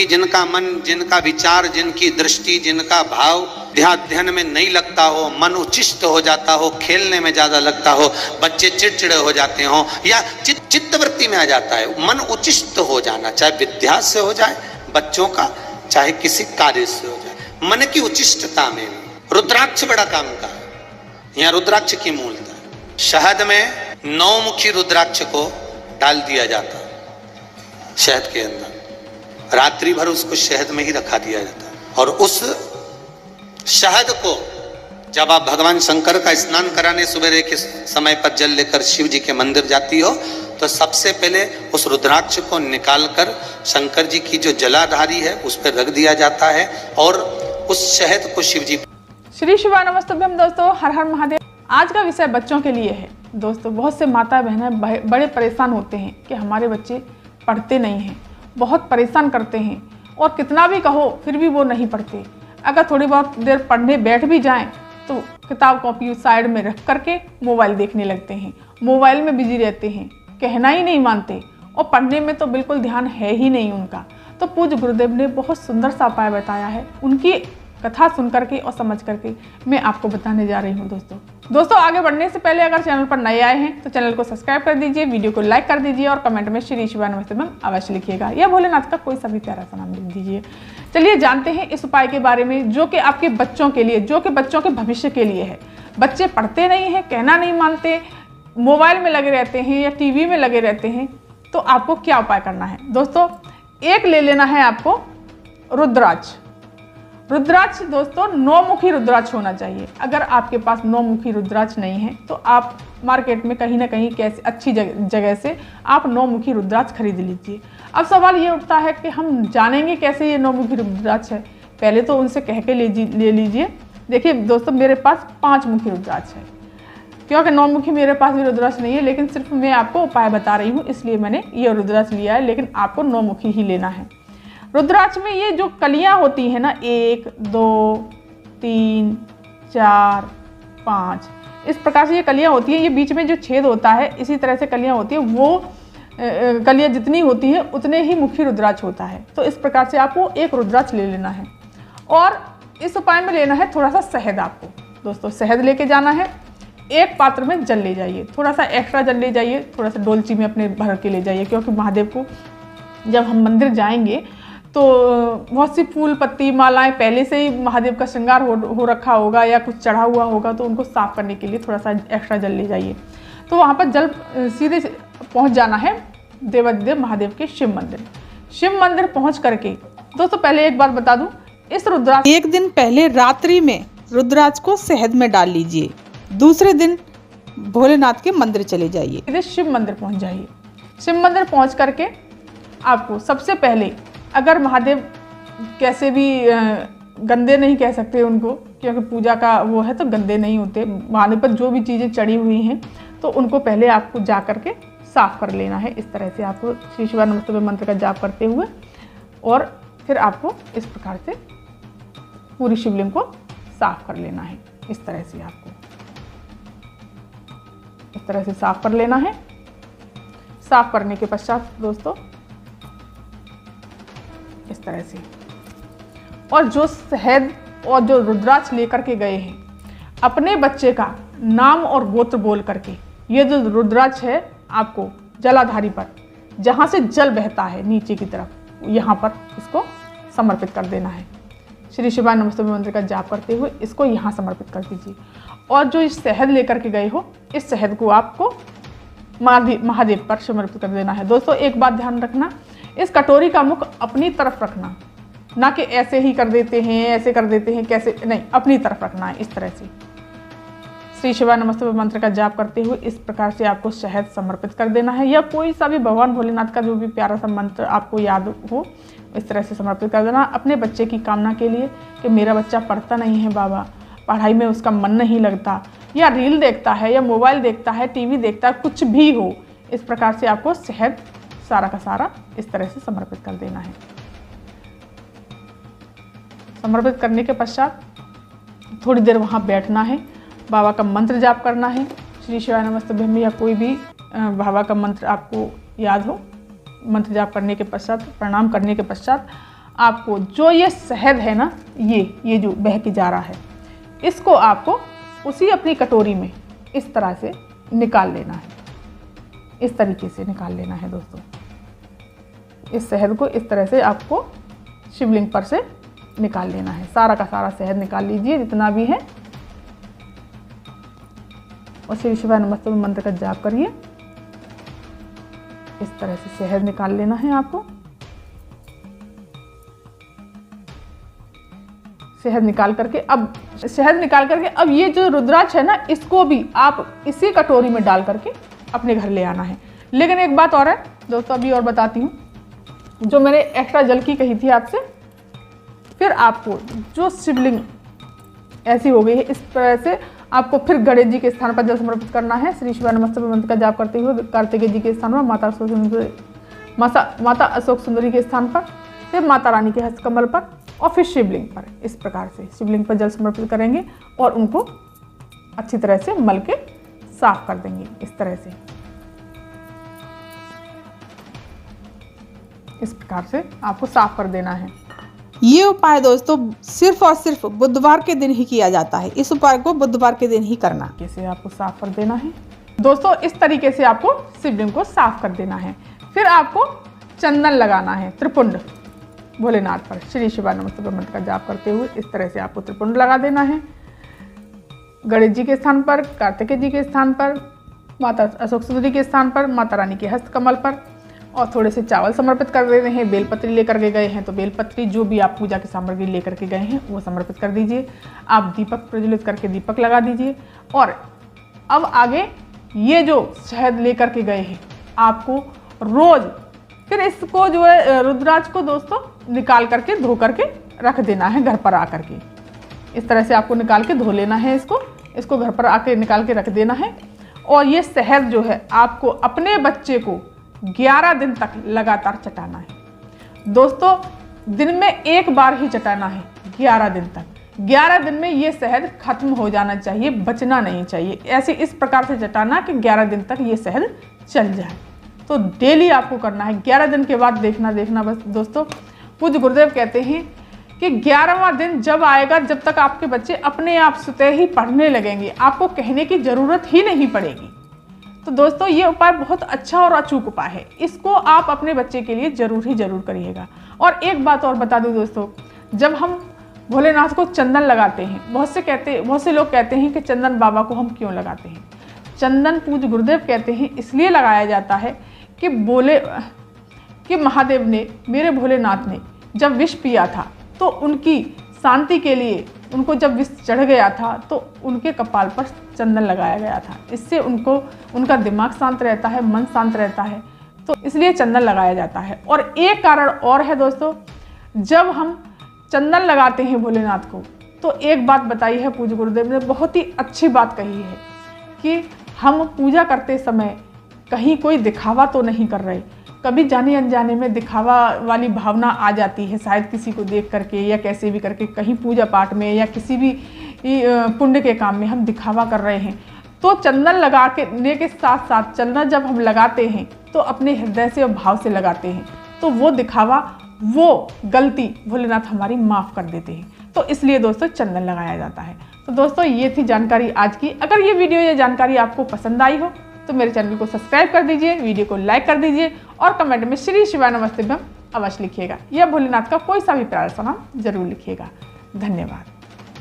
जिनका मन, जिनका विचार, जिनकी दृष्टि, जिनका भाव ध्यान में नहीं लगता हो, मन उचिष्ट हो जाता हो, खेलने में ज्यादा लगता हो, बच्चे चिड़चिड़े हो जाते हो या चित्तवृत्ति में आ जाता है, मन उचिष्ट हो जाना, चाहे विद्या से हो जाए बच्चों का, चाहे किसी कार्य से हो जाए, मन की उचिष्टता में रुद्राक्ष बड़ा काम का है। यहाँ रुद्राक्ष की मूलता है। शहद में 9 मुखी रुद्राक्ष को डाल दिया जाता है शहद के अंदर, रात्रि भर उसको शहद में ही रखा दिया जाता है। और उस शहद को जब आप भगवान शंकर का स्नान कराने सवेरे के समय पर जल लेकर शिव जी के मंदिर जाती हो, तो सबसे पहले उस रुद्राक्ष को निकालकर शंकर जी की जो जलाधारी है उस पर रख दिया जाता है और उस शहद को शिव जी। श्री शिवाय नमस्तुभ्यम। दोस्तों, हर हर महादेव। आज का विषय बच्चों के लिए है। दोस्तों, बहुत से माता बहनें बड़े परेशान होते हैं कि हमारे बच्चे पढ़ते नहीं हैं, बहुत परेशान करते हैं और कितना भी कहो फिर भी वो नहीं पढ़ते। अगर थोड़ी बहुत देर पढ़ने बैठ भी जाएं तो किताब कॉपी साइड में रख करके मोबाइल देखने लगते हैं, मोबाइल में बिजी रहते हैं, कहना ही नहीं मानते और पढ़ने में तो बिल्कुल ध्यान है ही नहीं उनका। तो पूज्य गुरुदेव ने बहुत सुंदर सा उपाय बताया है। उनकी कथा सुन करके और समझ करके मैं आपको बताने जा रही हूँ। दोस्तों आगे बढ़ने से पहले अगर चैनल पर नए आए हैं तो चैनल को सब्सक्राइब कर दीजिए, वीडियो को लाइक कर दीजिए और कमेंट में श्री शिवाय नमस्तुभ्यम अवश्य लिखिएगा या भोलेनाथ का कोई सा भी प्यारा सा नाम लिख दीजिए। चलिए जानते हैं इस उपाय के बारे में, जो कि आपके बच्चों के लिए, जो कि बच्चों के भविष्य के लिए है। बच्चे पढ़ते नहीं हैं, कहना नहीं मानते, मोबाइल में लगे रहते हैं या टीवी में लगे रहते हैं, तो आपको क्या उपाय करना है। दोस्तों, एक ले लेना है आपको रुद्राक्ष। रुद्राक्ष दोस्तों 9 मुखी रुद्राक्ष होना चाहिए। अगर आपके पास 9 मुखी रुद्राक्ष नहीं है तो आप मार्केट में कहीं ना कहीं कैसे अच्छी जगह से आप 9 मुखी रुद्राक्ष खरीद लीजिए। अब सवाल ये उठता है कि हम जानेंगे कैसे ये 9 मुखी रुद्राक्ष है। पहले तो उनसे कह के ले लीजिए। देखिए दोस्तों, मेरे पास 5 मुखी रुद्राक्ष है, क्योंकि 9 मुखी मेरे पास भी रुद्राक्ष नहीं है, लेकिन सिर्फ मैं आपको उपाय बता रही हूँ इसलिए मैंने ये रुद्राक्ष लिया है, लेकिन आपको 9 मुखी ही लेना है। रुद्राक्ष में ये जो कलियां होती हैं ना, 1 2 3 4 5 इस प्रकार से ये कलियां होती हैं। ये बीच में जो छेद होता है इसी तरह से कलियां होती हैं। वो कलियां जितनी होती हैं उतने ही मुखी रुद्राक्ष होता है। तो इस प्रकार से आपको एक रुद्राक्ष ले लेना है और इस उपाय में लेना है थोड़ा सा शहद। आपको दोस्तों शहद लेके जाना है, एक पात्र में जल ले जाइए, थोड़ा सा एक्स्ट्रा जल ले जाइए, थोड़ा सा डोलची में अपने भर के ले जाइए, क्योंकि महादेव को जब हम मंदिर जाएंगे तो बहुत सी फूल पत्ती मालाएं पहले से ही महादेव का श्रृंगार हो रखा होगा या कुछ चढ़ा हुआ होगा, तो उनको साफ करने के लिए थोड़ा सा एक्स्ट्रा जल ले जाइए। तो वहाँ पर जल सीधे पहुँच जाना है देवाधिदेव महादेव के शिव मंदिर। शिव मंदिर पहुँच करके दोस्तों पहले एक बात बता दूँ, इस रुद्राक्ष एक दिन पहले रात्रि में रुद्राक्ष को शहद में डाल लीजिए, दूसरे दिन भोलेनाथ के मंदिर चले जाइए, सीधे शिव मंदिर पहुँच जाइए। शिव मंदिर पहुँच करके आपको सबसे पहले, अगर महादेव कैसे भी गंदे नहीं कह सकते उनको, क्योंकि पूजा का वो है तो गंदे नहीं होते, महादेव पर जो भी चीज़ें चढ़ी हुई हैं तो उनको पहले आपको जा करके साफ़ कर लेना है। इस तरह से आपको श्री शिवाय नमस्तुभ्यम मंत्र का जाप करते हुए, और फिर आपको इस प्रकार से पूरी शिवलिंग को साफ़ कर लेना है। इस तरह से आपको इस तरह से साफ़ कर लेना है। साफ़ करने के पश्चात दोस्तों इस तरह से, और जो शहद और जो रुद्राक्ष लेकर के गए हैं, अपने बच्चे का नाम और गोत्र बोल करके ये जो रुद्राक्ष है आपको जलाधारी पर, जहाँ से जल बहता है नीचे की तरफ, यहाँ पर इसको समर्पित कर देना है। श्री शिवाय नमस्तुभ्यम मंत्र का जाप करते हुए इसको यहाँ समर्पित कर दीजिए। और जो इस शहद लेकर के गए हो, इस शहद को आपको महादेव पर समर्पित कर देना है। दोस्तों एक बात ध्यान रखना, इस कटोरी का मुख अपनी तरफ रखना, ना कि ऐसे ही कर देते हैं, ऐसे कर देते हैं, कैसे नहीं, अपनी तरफ रखना है। इस तरह से श्री शिवाय नमस्तुभ्यम मंत्र का जाप करते हुए इस प्रकार से आपको शहद समर्पित कर देना है, या कोई सा भी भगवान भोलेनाथ का जो भी प्यारा सा मंत्र आपको याद हो इस तरह से समर्पित कर देना अपने बच्चे की कामना के लिए कि मेरा बच्चा पढ़ता नहीं है बाबा, पढ़ाई में उसका मन नहीं लगता, या रील देखता है, या मोबाइल देखता है, टीवी देखता है, कुछ भी हो। इस प्रकार से आपको शहद सारा का सारा इस तरह से समर्पित कर देना है। समर्पित करने के पश्चात थोड़ी देर वहाँ बैठना है, बाबा का मंत्र जाप करना है, श्री शिवाय नमस्तुभ्यम या कोई भी बाबा का मंत्र आपको याद हो। मंत्र जाप करने के पश्चात, प्रणाम करने के पश्चात आपको जो ये शहद है ना, ये जो बह के जा रहा है, इसको आपको उसी अपनी कटोरी में इस तरह से निकाल लेना है। इस तरीके से निकाल लेना है दोस्तों। इस शहद को इस तरह से आपको शिवलिंग पर से निकाल लेना है। सारा का सारा शहद निकाल लीजिए जितना भी है, और श्री शिवाय नमस्तुभ्यं मंत्र का जाप करिए। इस तरह से शहद निकाल लेना है आपको। शहद निकाल करके अब ये जो रुद्राक्ष है ना, इसको भी आप इसी कटोरी में डाल करके अपने घर ले आना है। लेकिन एक बात और है दोस्तों, अभी और बताती हूँ, जो मैंने एक्स्ट्रा जल की कही थी आपसे। फिर आपको जो शिवलिंग ऐसी हो गई है, इस तरह से आपको फिर गणेश जी के स्थान पर जल समर्पित करना है। श्री शिवाय नमस्तुभ्यं मंत्र का जाप करते हुए कार्तिकेय जी के स्थान पर, माता अशोक सुंदरी के स्थान पर, फिर माता रानी के हस्तकमल पर, और फिर शिवलिंग पर। इस प्रकार से शिवलिंग पर जल समर्पित करेंगे और उनको अच्छी तरह से मल के साफ कर देंगे। इस तरह से, इस प्रकार से आपको साफ कर देना है। ये उपाय दोस्तों सिर्फ और सिर्फ बुधवार के दिन ही किया जाता है। इस उपाय को बुधवार के दिन ही करना। कैसे आपको साफ कर देना है दोस्तों, इस तरीके से आपको शिवलिंग को साफ कर देना है। फिर आपको चंदन लगाना है त्रिपुंड भोलेनाथ पर। श्री शिवाय नमस्तुभ्यं मंत्र का जाप करते हुए इस तरह से आपको त्रिपुंड लगा देना है। गणेश जी के स्थान पर, कार्तिकेय जी के स्थान पर, माता अशोक सुंदरी के स्थान पर, माता रानी के हस्तकमल पर, और थोड़े से चावल समर्पित कर देते हैं। बेलपत्री लेकर के गए हैं तो बेलपत्री, जो भी आप पूजा की सामग्री लेकर के गए हैं वो समर्पित कर दीजिए। आप दीपक प्रज्वलित करके दीपक लगा दीजिए। और अब आगे ये जो शहद लेकर के गए हैं, आपको रोज फिर इसको जो है रुद्राक्ष को दोस्तों निकाल करके धो करके रख देना है घर पर आकर के। इस तरह से आपको निकाल के धो लेना है इसको घर पर आके निकाल के रख देना है। और ये शहद जो है आपको अपने बच्चे को 11 दिन तक लगातार चटाना है दोस्तों। दिन में एक बार ही चटाना है 11 दिन तक। 11 दिन में ये शहद खत्म हो जाना चाहिए, बचना नहीं चाहिए। ऐसे इस प्रकार से चटाना कि 11 दिन तक ये शहद चल जाए। तो डेली आपको करना है। 11 दिन के बाद देखना बस दोस्तों। पूज्य गुरुदेव कहते हैं कि 11वां दिन जब आएगा, जब तक आपके बच्चे अपने आप स्वतः ही पढ़ने लगेंगे, आपको कहने की ज़रूरत ही नहीं पड़ेगी। तो दोस्तों ये उपाय बहुत अच्छा और अचूक उपाय है। इसको आप अपने बच्चे के लिए जरूर करिएगा। और एक बात और बता दूं दोस्तों, जब हम भोलेनाथ को चंदन लगाते हैं, बहुत से लोग कहते हैं कि चंदन बाबा को हम क्यों लगाते हैं। चंदन पूज्य गुरुदेव कहते हैं इसलिए लगाया जाता है कि महादेव ने, मेरे भोलेनाथ ने जब विष पिया था तो उनकी शांति के लिए, उनको जब विष चढ़ गया था तो उनके कपाल पर चंदन लगाया गया था। इससे उनका दिमाग शांत रहता है, मन शांत रहता है, तो इसलिए चंदन लगाया जाता है। और एक कारण और है दोस्तों, जब हम चंदन लगाते हैं भोलेनाथ को, तो एक बात बताई है पूज्य गुरुदेव ने, बहुत ही अच्छी बात कही है कि हम पूजा करते समय कहीं कोई दिखावा तो नहीं कर रहे। कभी जाने अनजाने में दिखावा वाली भावना आ जाती है, शायद किसी को देख करके या कैसे भी करके, कहीं पूजा पाठ में या किसी भी पुण्य के काम में हम दिखावा कर रहे हैं। तो चंदन लगाने के साथ साथ चंदन जब हम लगाते हैं तो अपने हृदय से और भाव से लगाते हैं, तो वो दिखावा, वो गलती भोलेनाथ हमारी माफ़ कर देते हैं। तो इसलिए दोस्तों चंदन लगाया जाता है। तो दोस्तों ये थी जानकारी आज की। अगर ये वीडियो या जानकारी आपको पसंद आई हो तो मेरे चैनल को सब्सक्राइब कर दीजिए, वीडियो को लाइक कर दीजिए और कमेंट में श्री शिवाय नमस्तुभ्यं अवश्य लिखिएगा, या भोलेनाथ का कोई सा भी प्यारा सा नाम जरूर लिखिएगा। धन्यवाद।